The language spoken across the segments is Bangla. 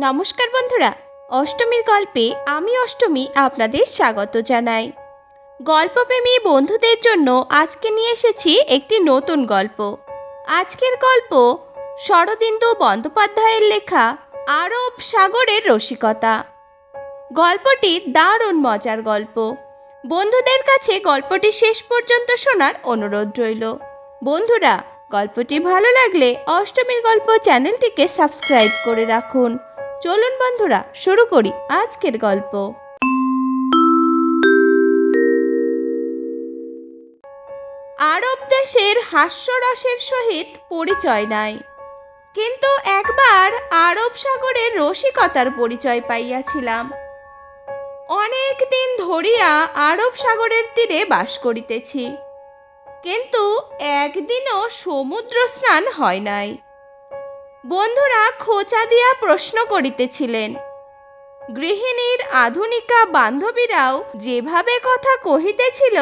নমস্কার বন্ধুরা, অষ্টমীর গল্পে আমি অষ্টমী আপনাদের স্বাগত জানাই। গল্পপ্রেমী বন্ধুদের জন্য আজকে নিয়ে এসেছি একটি নতুন গল্প। আজকের গল্প শরদিন্দু বন্দ্যোপাধ্যায়ের লেখা আরব সাগরের রসিকতা। গল্পটি দারুণ মজার গল্প। বন্ধুদের কাছে গল্পটি শেষ পর্যন্ত শোনার অনুরোধ রইল। বন্ধুরা, গল্পটি ভালো লাগলে অষ্টমীর গল্প চ্যানেলটিকে সাবস্ক্রাইব করে রাখুন। চলুন বন্ধুরা, শুরু করি আজকের গল্প। আরব দেশের হাস্যরসের সহিত পরিচয় নাই, কিন্তু একবার আরব সাগরের রসিকতার পরিচয় পাইয়াছিলাম। অনেক দিন ধরিয়া আরব সাগরের তীরে বাস করিতেছি, কিন্তু একদিনও সমুদ্র স্নান হয় নাই। বন্ধুরা খোঁচা দিয়া প্রশ্ন করিতেছিলেন। গৃহিণীর আধুনিকা বান্ধবীরাও যেভাবে কথা কহিতেছিল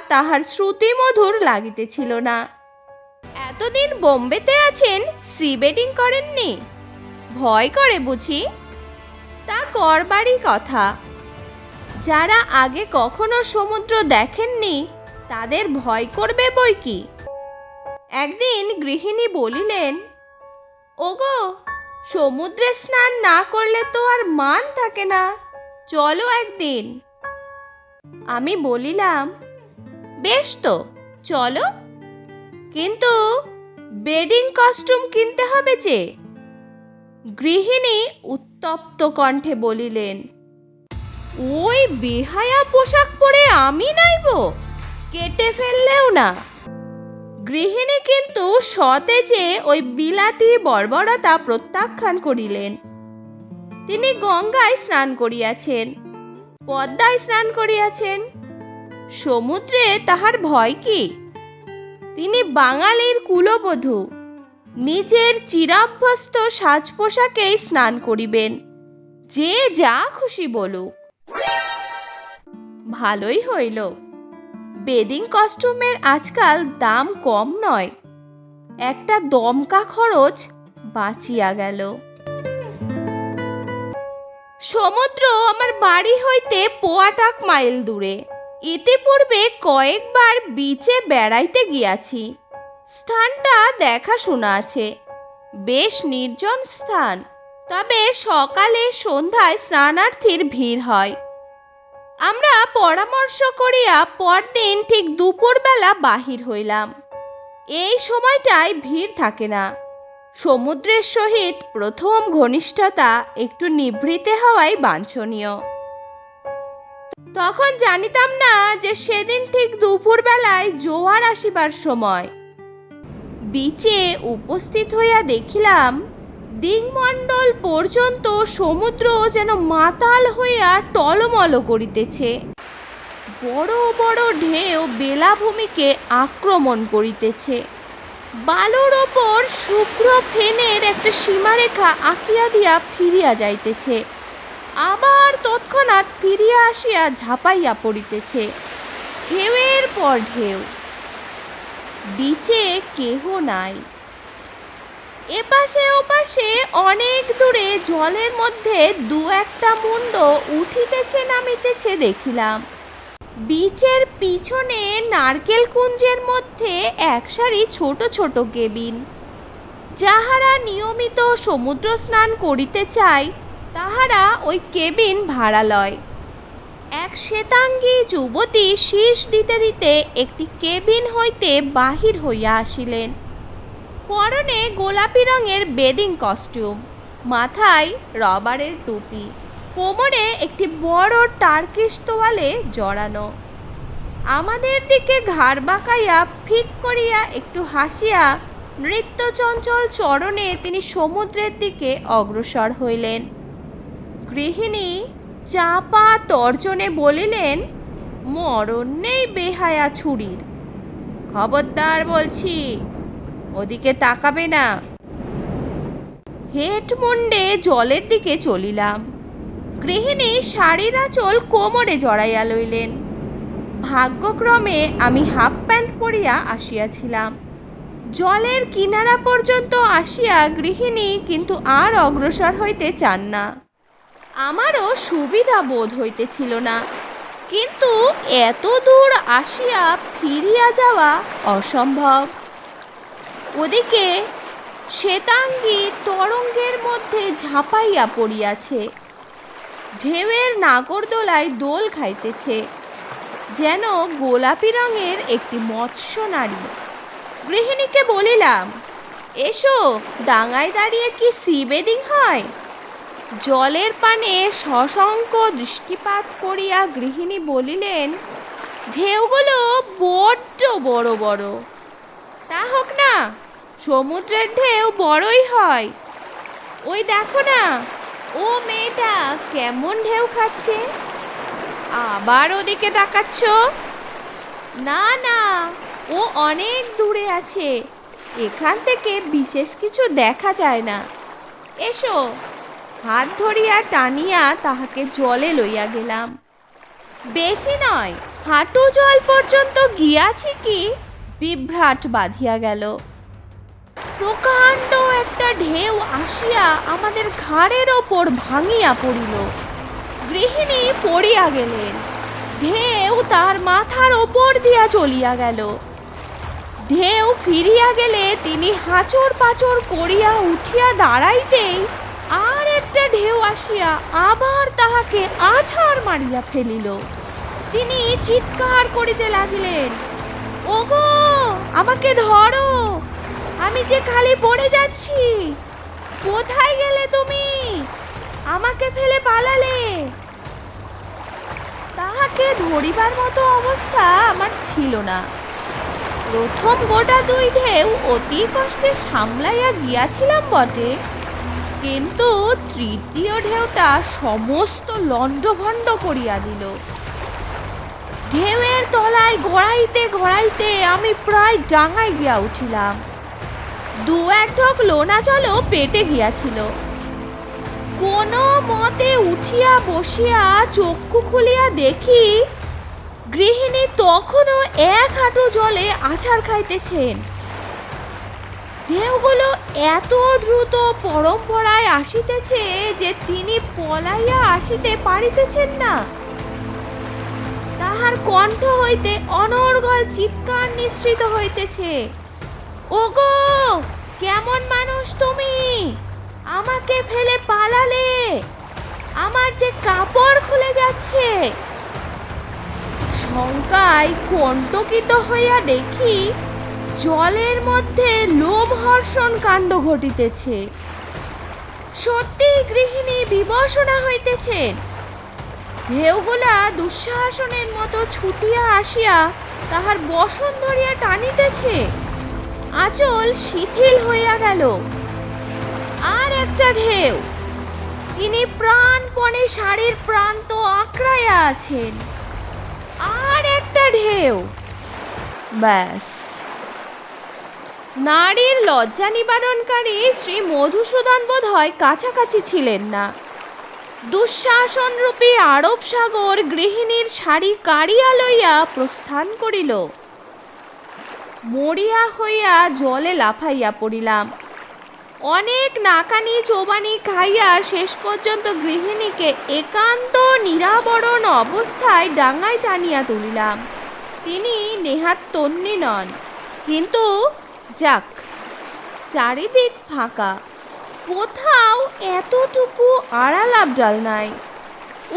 তাহার শ্রুতিমধুর লাগিতেছিল না। এতদিন বোম্বেতে আছেন, সি বেডিং করেননি? ভয় করে বুঝি? তা করবারই কথা। যারা আগে কখনো সমুদ্র দেখেননি তাদের ভয় করবে বই কি। একদিন গৃহিণী বলিলেন, ওগো, সমুদ্রে স্নান না করলে তো আর মান থাকে না, চলো একদিন। আমি বলিলাম, বেশ তো, চলো, কিন্তু বেডিং কস্টিউম কিনতে হবে যে। গৃহিণী উত্তপ্ত কণ্ঠে বলিলেন, ওই বেহায়া পোশাক পরে আমি নাইব? কেটে ফেললেও না। গৃহিণী কিন্তু সতেজে ওই বিলাতি বর্বরতা প্রত্যাখ্যান করিলেন। তিনি গঙ্গায় স্নান করিয়াছেন, পদ্মায় স্নান করিয়াছেন, সমুদ্রে তাহার ভয় কি? তিনি বাঙালির কুলবধূ, নিজের চিরাভ্যস্ত সাজ পোশাকেই স্নান করিবেন, যে যা খুশি বলুক। ভালোই হইল, বেডিং কস্টিউমের আজকাল দাম কম নয়। একটা দমকা খরচ বাঁচিয়া গেল। সমুদ্র আমার বাড়ি হইতে পোয়াটাক মাইল দূরে। ইতিপূর্বে কয়েকবার বিচে বেড়াইতে গিয়াছি। স্থানটা দেখাশোনা আছে, বেশ নির্জন স্থান, তবে সকালে সন্ধ্যায় স্নানার্থীর ভিড় হয়। আমরা পরামর্শ করিয়া পরদিন ঠিক দুপুরবেলা বাহির হইলাম। এই সময়টায় ভিড় থাকে না। সমুদ্রের সহিত প্রথম ঘনিষ্ঠতা একটু নিভৃতে হওয়াই বাঞ্ছনীয়। তখন জানিতাম না যে সেদিন ঠিক দুপুরবেলায় জোয়ার আসিবার সময়। বিচে উপস্থিত হইয়া দেখিলাম দিংমণ্ডল পর্যন্ত সমুদ্র যেন মাতাল হইয়া টলমল করিতেছে। বড় বড় ঢেউ বেলাভূমিকে আক্রমণ করিতেছে। বালুর ওপর শুভ্র ফেনের একটা সীমারেখা আঁকিয়া দিয়া ফিরিয়া যাইতেছে, আবার তৎক্ষণাৎ ফিরিয়া আসিয়া ঝাঁপাইয়া পড়িতেছে। ঢেউয়ের পর ঢেউ। বিচে কেহ নাই। এপাশে ওপাশে অনেক দূরে জলের মধ্যে দু একটা মুন্ড উঠিতেছে নামিতেছে দেখিলাম। বিচের পিছনে নারকেল কুঞ্জের মধ্যে এক সারি ছোট ছোট কেবিন। যাহারা নিয়মিত সমুদ্র স্নান করিতে চায় তাহারা ওই কেবিন ভাড়া লয়। এক শ্বেতাঙ্গী যুবতী শীষ দিতে দিতে একটি কেবিন হইতে বাহির হইয়া আসিলেন। পরনে গোলাপি রঙের বেডিং কস্টিউম, মাথায় রবারের টুপি, কোমরে একটি বড় টার্কিশ তোয়ালে জড়ানো। আমাদের দিকে ঘাড় বাঁকাইয়া ফিক করিয়া একটু হাসিয়া নৃত্যচঞ্চল চরণে তিনি সমুদ্রের দিকে অগ্রসর হইলেন। গৃহিণী চাপা তর্জনে বলিলেন, মরণ নেই বেহায়া ছুরির, খবরদার বলছি, ওদিকে তাকাবে না। হেট মুন্ডে জলের দিকে চলিলাম। গৃহিণী শাড়ির আঁচল কোমরে জড়াইয়া লইলেন। ভাগ্যক্রমে আমি হাফ প্যান্ট পরিয়া আসিয়াছিলাম। জলের কিনারা পর্যন্ত আসিয়া গৃহিণী কিন্তু আর অগ্রসর হইতে চান না। আমারও সুবিধা বোধ হইতেছিল না, কিন্তু এত দূর আসিয়া ফিরিয়া যাওয়া অসম্ভব। ওদিকে শ্বেতাঙ্গী তরঙ্গের মধ্যে ঝাঁপাইয়া পড়িয়াছে, ঢেউয়ের নাগরদোলায় দোল খাইতেছে, যেন গোলাপি রঙের একটি মৎস্য নারী। গৃহিণীকে বলিলাম, এসো, ডাঙায় দাঁড়িয়ে কি সি বেডিং হয়? জলের পানে সশঙ্ক দৃষ্টিপাত করিয়া গৃহিণী বলিলেন, ঢেউগুলো বড্ড বড় বড়। তা হোক না, সমুদ্রের ঢেউ বড়ই হয়। ওই দেখো না, ও মেয়েটা কেমন ঢেউ খাচ্ছে। আবার ওদিকে তাকাচ্ছ? না না, ও অনেক দূরে আছে, এখান থেকে বিশেষ কিছু দেখা যায় না। এসো। হাত ধরিয়া টানিয়া তাহাকে জলে লইয়া গেলাম। বেশি নয়, হাঁটু জল পর্যন্ত গিয়াছি কি বিভ্রাট বাঁধিয়া গেল। প্রকাণ্ড একটা ঢেউ আসিয়া আমাদের ঘাড়ের ওপর ভাঙিয়া পড়িল। গৃহিণী পড়িয়া গেলেন, ঢেউ তার মাথার ওপর দিয়া চলিয়া গেল। ঢেউ ফিরিয়া গেলে তিনি হাঁচড় পাচড় করিয়া উঠিয়া দাঁড়াইতেই আর একটা ঢেউ আসিয়া আবার তাহাকে আছাড় মারিয়া ফেলিল। তিনি চিৎকার করিতে লাগিলেন, ওগো, আমাকে ধরো, আমি যে খালি পড়ে যাচ্ছি। কোথায় গেলে তুমি? আমাকে ফেলে পালালে। তাহাকে ধরিবার মতো অবস্থা আমার ছিল না। প্রথম গোটা দুই ঢেউ অতি কষ্টে সামলাইয়া গিয়াছিলাম বটে, কিন্তু তৃতীয় ঢেউটা সমস্ত লণ্ডভণ্ড করিয়া দিল। ঢেউয়ের তলায় গড়াইতে গড়াইতে আমি প্রায় ডাঙায় গিয়া উঠিলাম। দু এক ঢোক লোনা জলও পেটে গিয়াছিল। কোনো মতে উঠিয়া বসিয়া চক্ষু খুলিয়া দেখি গৃহিণী তখনও এক হাঁটু জলে আছাড় খাইতেছেন। ঢেউগুলো এত দ্রুত পরম্পরায় আসিতেছে যে তিনি পলাইয়া আসিতে পারিতেছেন না। তাহার কণ্ঠ হইতে অনর্গল চিৎকার নিঃসৃত হইতেছে, ওগো, কেমন মানুষ তুমি? আমাকে ফেলে পালালে, আমার যে কাপড় খুলে যাচ্ছে। শঙ্কায় কণ্টকিত হইয়া দেখি জলের মধ্যে লোমহর্ষণ কাণ্ড ঘটিতেছে। সত্যি গৃহিণী বিবশনা হইতেছেন। ঢেউগুলা দুঃশাসনের মতো ছুটিয়া আসিয়া তাহার বসন ধরিয়া টানিতেছে। আঁচল শিথিল হইয়া গেল। আর একটা ঢেউ, তিনি প্রাণপণে শাড়ির প্রান্ত আঁকড়াইয়া আছেন। আর একটা ঢেউ, ব্যাস। নারীর লজ্জা নিবারণকারী শ্রী মধুসূদন বোধ হয় কাছাকাছি ছিলেন না। দুঃশাসনরূপী আরব সাগর গৃহিণীর শাড়ি কাড়িয়া লইয়া প্রস্থান করিল। মরিয়া হইয়া জলে লাফাইয়া পড়িলাম। অনেক নাকানি চোবানি খাইয়া শেষ পর্যন্ত গৃহিণীকে একান্ত নিরাবরণ অবস্থায় ডাঙায় টানিয়া তুলিলাম। তিনি নেহাত তন্বী নন, কিন্তু যাক, চারিদিক ফাঁকা, কোথাও এতটুকু আড়াল আবডাল নাই।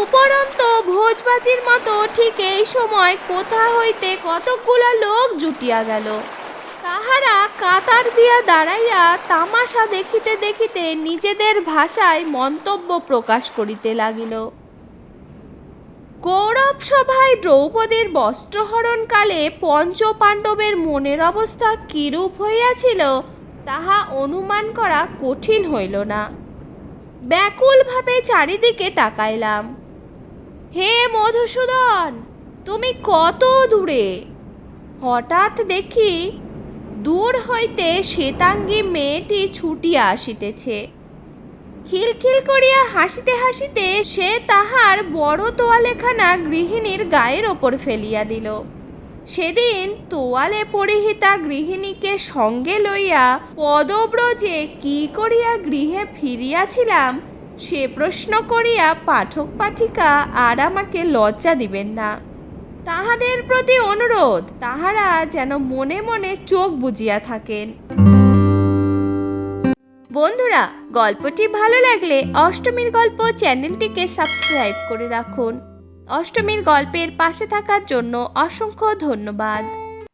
উপরন্ত ভোজবাজির মতো ঠিক এই সময় কোথা হইতে কতকগুলা লোক জুটিয়া গেল। তাহারা কাতার দিয়া দাঁড়াইয়া তামাশা দেখিতে দেখিতে নিজেদের ভাষায় মন্তব্য প্রকাশ করিতে লাগিল। কৌরব সভায় দ্রৌপদীর বস্ত্রহরণকালে পঞ্চপাণ্ডবের মনের অবস্থা কিরূপ হইয়াছিল তাহা অনুমান করা কঠিন হইল না। ব্যাকুলভাবে চারিদিকে তাকাইলাম। হে মধুসূদন, তুমি কত দূরে? হঠাৎ দেখি দূর হইতে শ্বেতাঙ্গী মেয়েটি ছুটিয়া আসিতেছে। খিলখিল করিয়া হাসিতে হাসিতে সে তাহার বড় তোয়ালেখানা গৃহিণীর গায়ের ওপর ফেলিয়া দিল। সেদিন তোয়ালে পরিহিতা গৃহিণীকে সঙ্গে লইয়া পদব্রজে কি করিয়া গৃহে ফিরিয়াছিলাম সে প্রশ্ন করিয়া পাঠক পাঠিকা আর আমাকে লজ্জা দিবেন না। তাহাদের প্রতি অনুরোধ তাহারা যেন মনে মনে চোখ বুজিয়া থাকেন। বন্ধুরা, গল্পটি ভালো লাগলে অষ্টমীর গল্প চ্যানেলটিকে সাবস্ক্রাইব করে রাখুন। অষ্টমীর গল্পের পাশে থাকার জন্য অসংখ্য ধন্যবাদ।